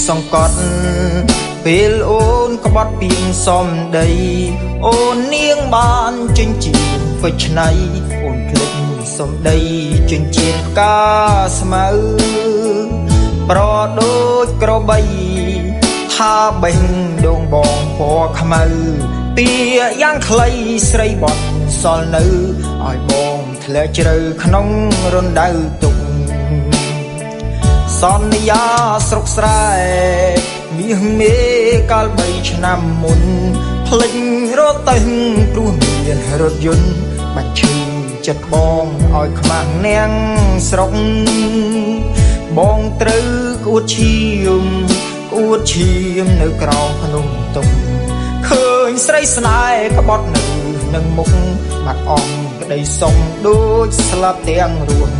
សង្កត់ពេលអូនក្បត់ពីងសំដីអូននាងបានចិញ្ចៀនវិឆ្នៃអូនភ្លេចសំដីចិញ្ចៀនផ្កាស្មៅប្រដូចក្របីថាបេះដូងបងពណ៌ខ្មៅពីយ៉ាងខ្លីស្រីបត់សល់នៅឲ្យបងធ្លាក់ជ្រៅក្នុងរណ្ដៅទុកសន្យាស្រុកស្រែមាសមេកាល3ឆ្នាំមុនភ្លេចរត់ទៅព្រោះមានរថយន្តបាច់ឈឺចិត្តបងឲ្យខ្មាស់នាងស្រុកបងត្រូវក្អួតឈាមនៅក្រោមភ្នំទុំឃើញស្រីស្នេហ៍ក្បត់នៅនឹងមុខបាត់អស់ក្តីសុំដូចស្លាប់ទាំងរួន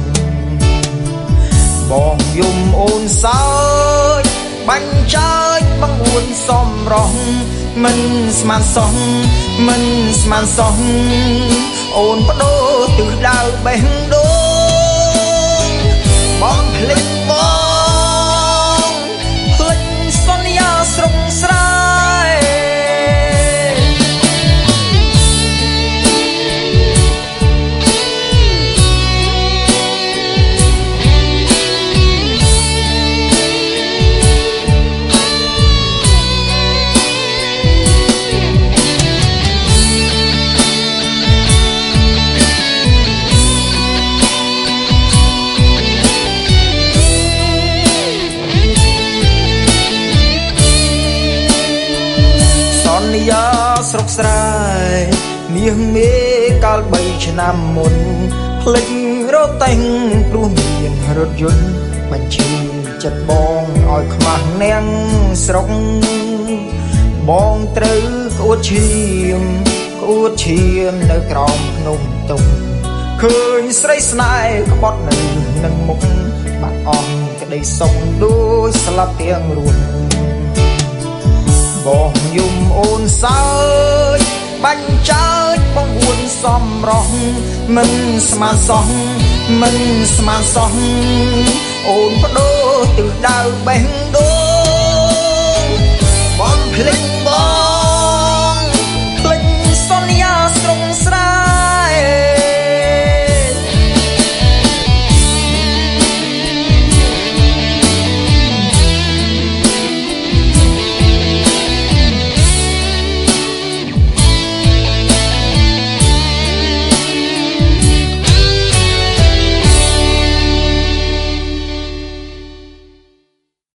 បងយំអូនសើចបាញ់ចាយបង្អួនសំរោះមិនស្មានសោះអូនបដូរទិសដៅបេះដូងបងភ្លេចសន្យាស្រុកស្រែយ៉ាស្រុកស្រែមាសមេកាល3ឆ្នាំមុនភ្លេចរត់តែងព្រោះមានរថយន្តបាញ់ឈឺចិត្តបងឲ្យខ្មាស់នាងស្រុកបងត្រូវក្អួតឈាមនៅក្រោមភ្នំទុំឃើញស្រីស្នេហ៍ក្បត់នៅនឹងមុខបាត់អស់ក្តីសុខដូចស្លាប់ទាំងរួនបងយំអូនសើចបាញ់ចាយបង្អួនសំរោះមិនស្មានសោះអូនបដូរទិសដៅបេះ